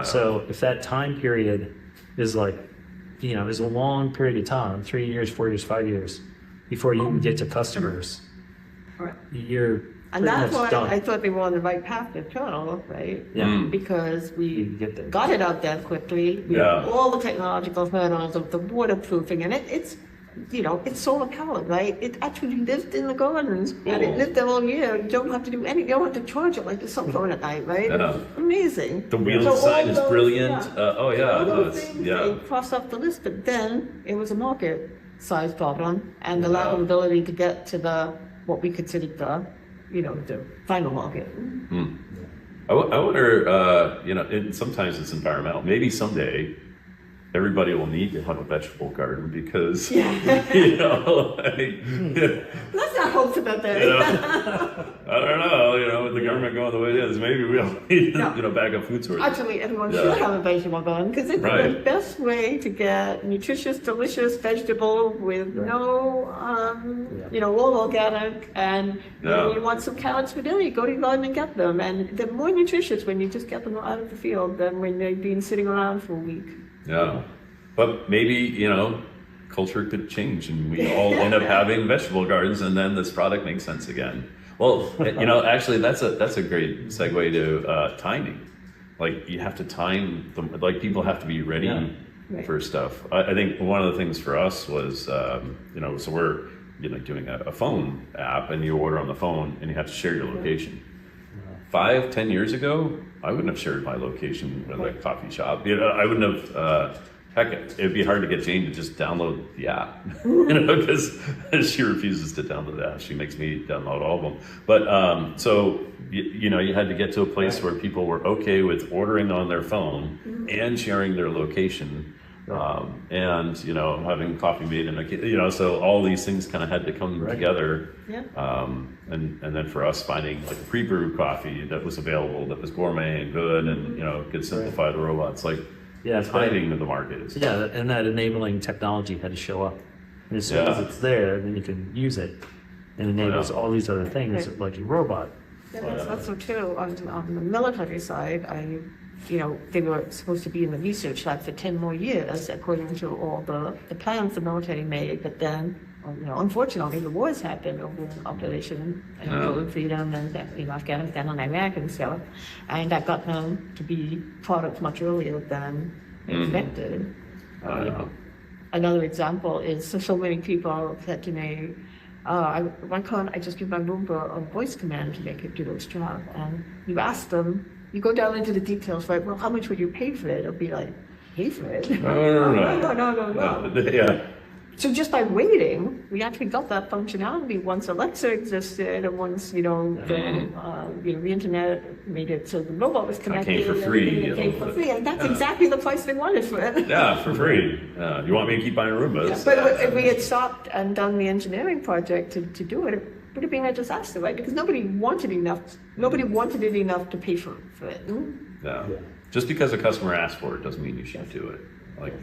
So if that time period is is a long period of time, 3 years, 4 years, 5 years, before you can get to customers, you're and that's why done. I thought they were on the right path with Turtle, right? Yeah. Because we got it out there quickly. We had all the technological hurdles of the waterproofing, and it's it's solar powered, right? It actually lived in the gardens and it lived there all year. You don't have to do anything. You don't have to charge it like the cell phone at night, right? Yeah. Amazing. The wheel So design all is those- brilliant. All those things, Yeah. they crossed off the list, but then it was a market size problem and the lack of ability to get to what we considered the final market. I wonder, sometimes it's environmental. Maybe someday everybody will need to have a vegetable garden because, Let's not hope for that day. I don't know, with the government going the way it is, maybe we'll need, backup food sources. Actually, everyone should have a vegetable garden because it's the Right. best way to get nutritious, delicious vegetable with no, all organic. And you want some carrots for dinner, you go to your garden and get them. And they're more nutritious when you just get them out of the field than when they've been sitting around for a week. Yeah, but maybe, culture could change and we all end up having vegetable gardens and then this product makes sense again. Well, actually that's a great segue to timing. Like you have to time them, like people have to be ready for stuff. I think one of the things for us was, so we're doing a phone app and you order on the phone and you have to share your location. 5-10 years ago, I wouldn't have shared my location with a coffee shop. I wouldn't have, it'd be hard to get Jane to just download the app, because she refuses to download the app. She makes me download all of them. But, so, you had to get to a place where people were okay with ordering on their phone and sharing their location. And having coffee made in so all these things kind of had to come together. Yeah. And then for us finding like a pre-brewed coffee that was available, that was gourmet and good, and could simplify the robots, like timing of the market is. Yeah, and that enabling technology had to show up. And as soon as it's there, then you can use it. And enables all these other things like your robot. Yeah, that's also true. On the military side, they were supposed to be in the research lab for 10 more years, according to all the plans the military made. But then, unfortunately, the wars happened over Operation Golden Freedom and Afghanistan and Iraq and stuff, and that got them to be products much earlier than expected. Another example is so many people said to me, why can't I just give my Roomba a voice command to make it do its job? And you ask them, you go down into the details, right? Well, how much would you pay for it? It'll be like, pay for it? No. Yeah. So just by waiting, we actually got that functionality once Alexa existed and once, the internet made it so the robot was connected. It came for free. It came for free, and that's exactly the price they wanted for it. Yeah, for free. You want me to keep buying Roombas? Yeah, but if we had stopped and done the engineering project to do it, it would have been a disaster, right? Because nobody wanted it enough to pay for it. Yeah. Just because a customer asked for it doesn't mean you should do it. Like,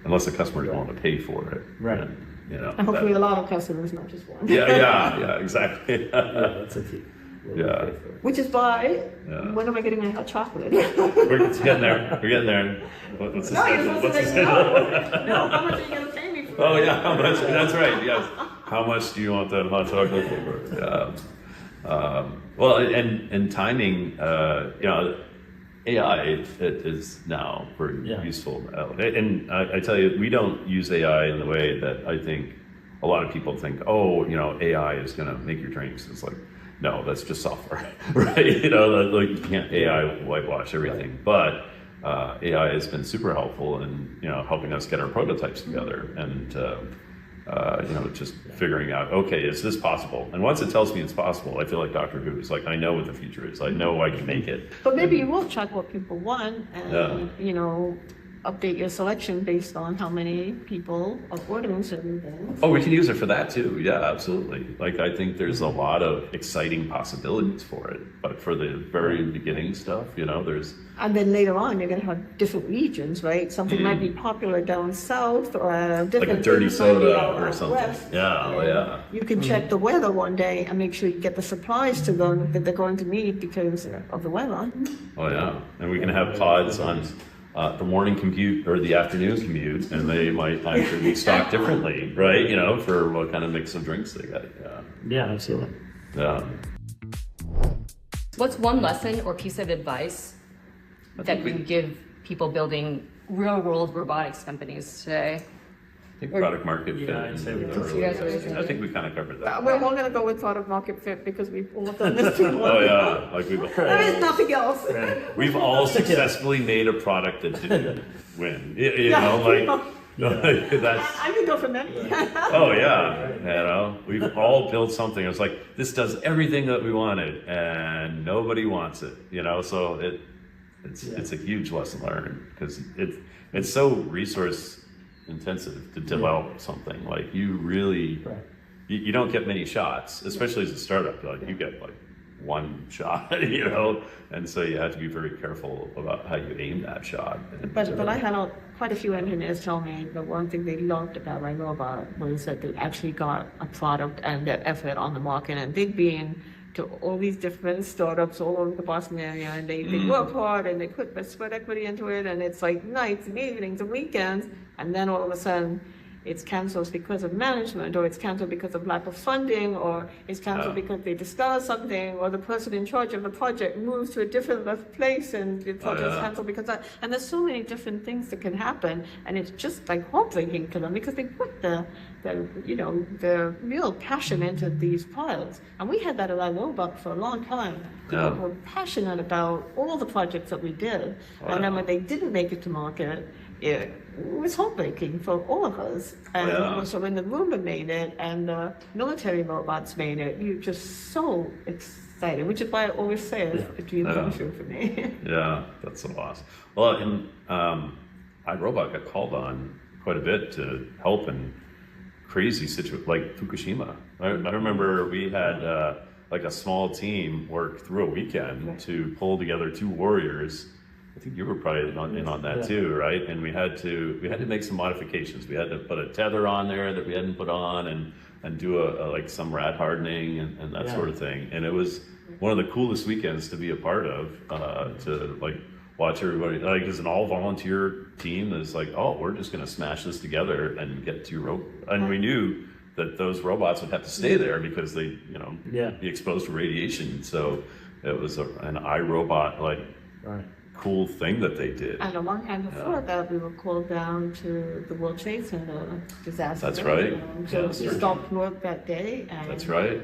unless the customer is willing to pay for it. Right. And hopefully a lot of customers, not just one. Yeah, exactly. That's a key. Which is why, when am I getting my hot chocolate? We're getting there. What's No, you're supposed to say no. How much are you going to pay me for? Oh yeah, how much? That's right. Yes. How much do you want that hot chocolate for? Well, and timing. AI is now very useful. And I tell you, we don't use AI in the way that I think a lot of people think, AI is going to make your drinks. It's like, no, that's just software, right? Like you can't AI whitewash everything. But AI has been super helpful in, helping us get our prototypes together and, just figuring out, okay, is this possible? And once it tells me it's possible, I feel like Doctor Who. It's like, I know what the future is. I know I can make it. But maybe you will check what people want and, update your selection based on how many people are ordering certain things. Oh, we can use it for that too. Yeah, absolutely. Like, I think there's a lot of exciting possibilities for it. But for the very beginning stuff, there's... And then later on, you're going to have different regions, right? Something might be popular down south or different... Like a dirty soda or something. West. Yeah. You can check the weather one day and make sure you get the supplies to them that they're going to need because of the weather. Oh, yeah. And we can have pods on... the morning commute or the afternoon commute, and they might actually be stocked differently, right? For what kind of mix of drinks they got. Yeah, absolutely. Yeah. What's one lesson or piece of advice that you give people building real-world robotics companies today? I think product market fit. Yeah, I'd say we covered You guys already said I think we kind of covered that. We're all gonna go with product market fit because we've all done this too. Oh yeah, like There is nothing else. we've all successfully made a product that didn't win. You Yeah. know, like that's. I can go for many. Oh yeah, you know, we've all built something. It's like this does everything that we wanted, and nobody wants it. You know, so it's a huge lesson learned because it's so resource intensive to develop something. Like you really, you don't get many shots, especially as a startup. Like you get like one shot, you know, and so you have to be very careful about how you aim that shot. But I had quite a few engineers tell me the one thing they loved about iRobot was that they actually got a product and their effort on the market, and they've been to all these different startups all over the Boston area, and they work hard and they put their sweat equity into it, and it's like nights and evenings and weekends, and then all of a sudden it's canceled because of management, or it's canceled because of lack of funding, or it's canceled because they discover something, or the person in charge of the project moves to a different place and the project's canceled because of that. And there's so many different things that can happen, and it's just like heartbreaking to them because they put the real passion into these pilots. And we had that at iRobot for a long time. People were passionate about all the projects that we did, and then when they didn't make it to market, it was heartbreaking for all of us. And so when the Roomba made it and the military robots made it, you're just so excited, which is why I always say it's a dream come true for me. Yeah, that's so awesome. Well, and iRobot got called on quite a bit to help in crazy situations like Fukushima. I remember we had like a small team work through a weekend to pull together 2 warriors. I think you were probably in on that too, right? And we had to make some modifications. We had to put a tether on there that we hadn't put on, and do a like some rad hardening and that sort of thing. And it was one of the coolest weekends to be a part of, to like watch everybody, like as an all volunteer team is like, oh, we're just gonna smash this together and get 2 and we knew that those robots would have to stay there because they, be exposed to radiation. So it was an iRobot like cool thing that they did. And a long time before that, we were called down to the World Trade Center disaster. That's right. So we stopped work that day. And, that's right.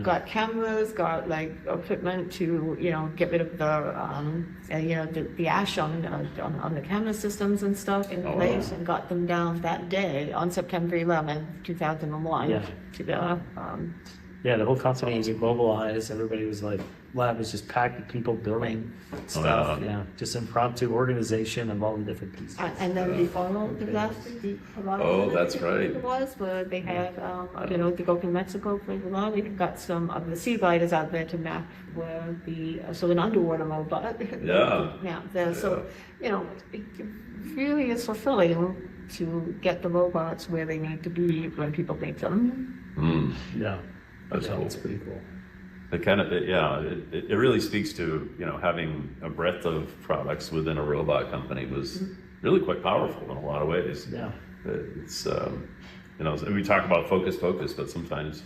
Got cameras, got like equipment to get rid of the ash on the camera systems and stuff in place, and got them down that day on September 11th, 2001. To the the whole company was immobilized. Everybody was like, lab was just packed with people building stuff. Just impromptu organization of all the different pieces. And then the final disaster. That's right. It was where they had, the Gulf of Mexico for a while. We got some of the sea gliders out there to map where an underwater robot. There. So, it really is fulfilling to get the robots where they need to be when people need them. That's cool. It's pretty cool. It really speaks to having a breadth of products within a robot company was really quite powerful in a lot of ways. It's we talk about focus, but sometimes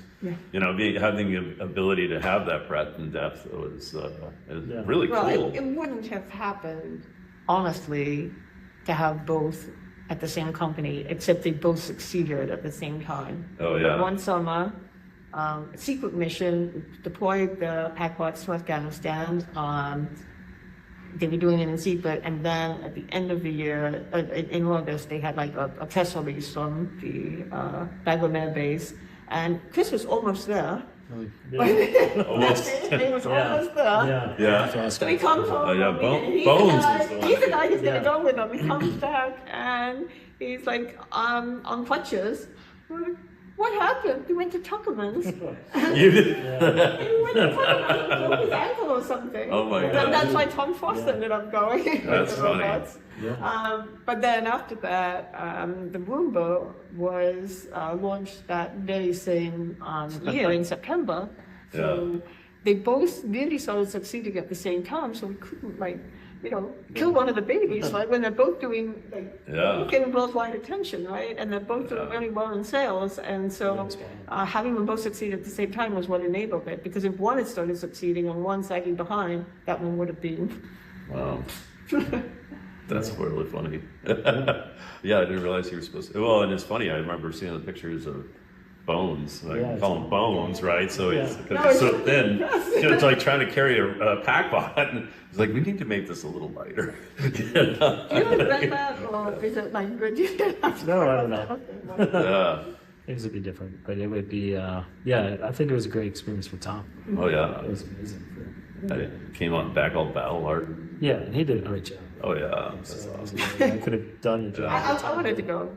having the ability to have that breadth and depth is really cool. Well, it wouldn't have happened, honestly, to have both at the same company, except they both succeeded at the same time. One summer. Secret mission, deployed the PackBots to Afghanistan. They were doing it in secret, and then at the end of the year, in August, they had like a press release from the Bagram Air Base, and Chris was almost there. Almost. He was almost there. So he comes home. He's the guy who's going to go with him. He comes back, and he's like on crutches. What happened? He went to Tuckerman's. You did? He went to Tuckerman's, broke his ankle or something. Oh my God. That's why Tom Frost ended up going. That's funny. But then after that, the Roomba was launched that very same year in September. So they both really started succeeding at the same time. So we couldn't kill one of the babies, right? When they're both doing, getting worldwide attention, right? And they're both doing really well in sales. And so having them both succeed at the same time was what enabled it. Because if one had started succeeding and one sagging behind, that one would have been. Wow. That's really funny. Yeah, I didn't realize you were supposed to. Well, and it's funny. I remember seeing the pictures of Bones. I call him Bones, right? So it's because he's so thin. It's like trying to carry a PackBot. And it's like, we need to make this a little lighter. Do you regret that, or is it like good? No, I don't know. Yeah. Things would be different, but it would be, I think it was a great experience for Tom. Oh, yeah. It was amazing. I came on back all battle hard. Yeah, and he did a great job. Oh, yeah. That's awesome. I could have done the job. I wanted to go,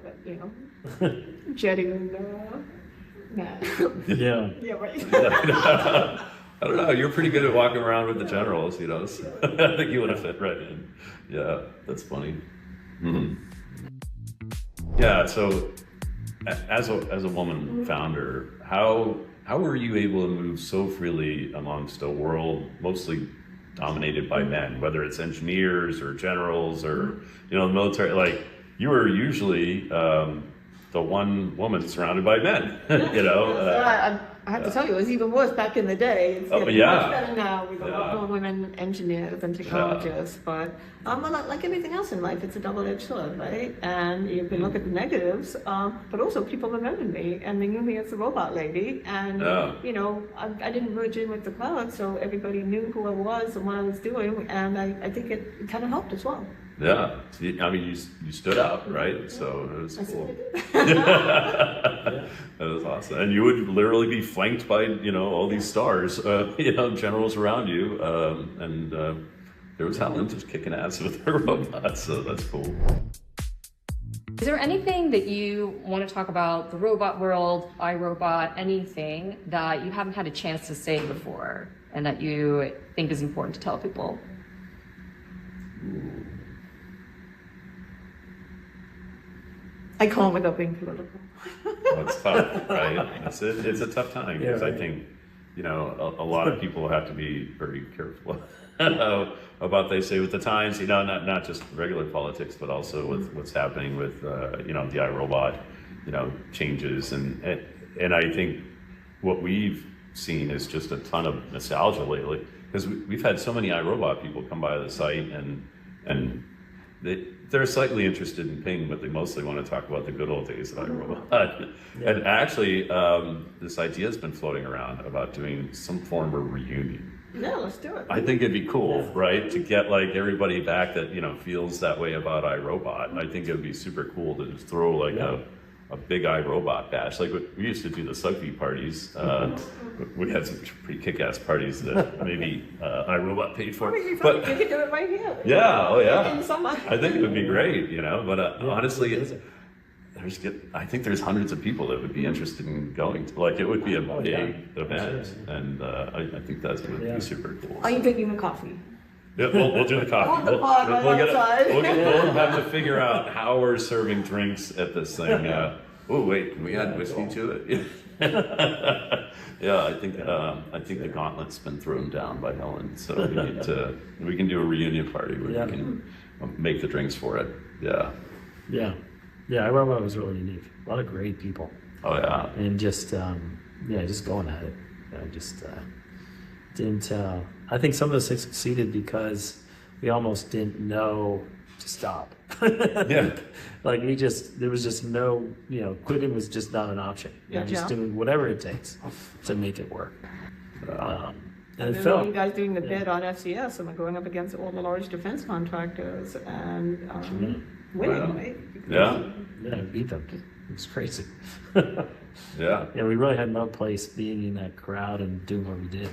but, jetting. Yeah. Yeah, right. I don't know. You're pretty good at walking around with the generals, So I think you would have fit right in. Yeah, that's funny. Mm-hmm. Yeah. So, as a woman founder, how were you able to move so freely amongst a world mostly dominated by men, whether it's engineers or generals or the military? Like, you were usually the one woman surrounded by men. I have to tell you, it was even worse back in the day. It's much better now with a lot more women engineers and technologists. But like everything else in life, it's a double-edged sword, right? And you can look at the negatives, but also people remember me and they knew me as the robot lady. And I didn't merge in with the crowd, so everybody knew who I was and what I was doing. And I think it kind of helped as well. Yeah, I mean, you stood out, right? So it was cool. That was awesome. And you would literally be flanked by, all these stars, generals around you. And there was Helen just kicking ass with her robots. So that's cool. Is there anything that you want to talk about the robot world, iRobot, anything that you haven't had a chance to say before and that you think is important to tell people? I can't without being political. Well, it's tough, right? It's a tough time because I think, a lot of people have to be very careful about what they say with the times, not just regular politics, but also with what's happening with, the iRobot, changes. And I think what we've seen is just a ton of nostalgia lately because we've had so many iRobot people come by the site and they're slightly interested in Ping, but they mostly want to talk about the good old days of iRobot. And actually, this idea has been floating around about doing some form of reunion. Yeah, let's do it. I think it'd be cool, right? To get like everybody back that, feels that way about iRobot. I think it would be super cool to just throw like a big iRobot bash. Like we used to do the Sugby parties. We had some pretty kick-ass parties that maybe iRobot paid for. But you could do it right here. Yeah, oh yeah. In summer. I think it would be great, But honestly, I think there's hundreds of people that would be interested in going to. Like, it would be a big event, and I think that would be super cool. Are you drinking a coffee? Yeah, we'll do the coffee. On the pod right outside. We'll have to figure out how we're serving drinks at this thing. Oh wait, can we add whiskey to it? Yeah, I think the gauntlet's been thrown down by Helen, so we can do a reunion party where we can make the drinks for it. Yeah. iRobot was really unique. A lot of great people. Oh yeah. And just going at it. Didn't. I think some of us succeeded because we almost didn't know to stop. Yeah. Like there was just no, quitting was just not an option. Just doing whatever it takes to make it work. And it felt. You guys doing the bid on FCS and we're going up against all the large defense contractors and winning, right? Yeah, beat them. It was crazy. Yeah. Yeah, we really had no place being in that crowd and doing what we did.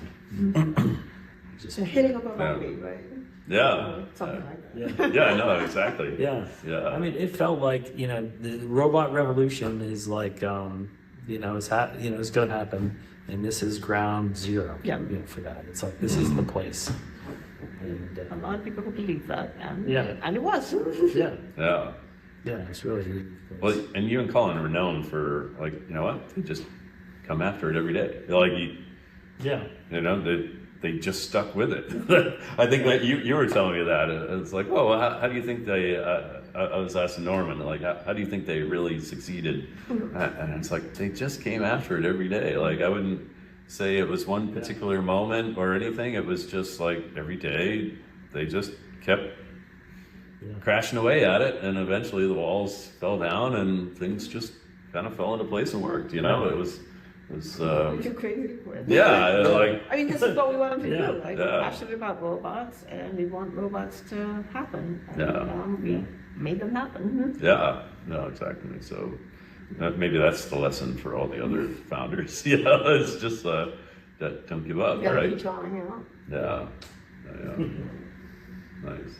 Just hitting up a rugby, right? Yeah. Something like that. Yeah, no, exactly. Yeah. I mean, it felt like, the robot revolution is like, it's going to happen, and this is ground zero. Yeah. For that. It's like, this is the place. And, a lot of people who believe that, and it was. Yeah. Yeah. Yeah, it's really. Well, and you and Colin are known for they just come after it every day. They just stuck with it. I think that you were telling me that. It's like, how do you think they, I was asking Norman, like, how do you think they really succeeded? And it's like, they just came after it every day. Like, I wouldn't say it was one particular moment or anything. It was just like every day they just kept crashing away at it, and eventually the walls fell down and things just kind of fell into place and worked. It was Too crazy to quit. yeah, like I mean, this is what we wanted to Yeah. do. Like, we're passionate about robots, and we want robots to happen. And, Yeah. we made them happen. yeah, no, exactly. So maybe that's the lesson for all the other founders. It's just don't give up, You gotta right? keep trying, Yeah. Nice.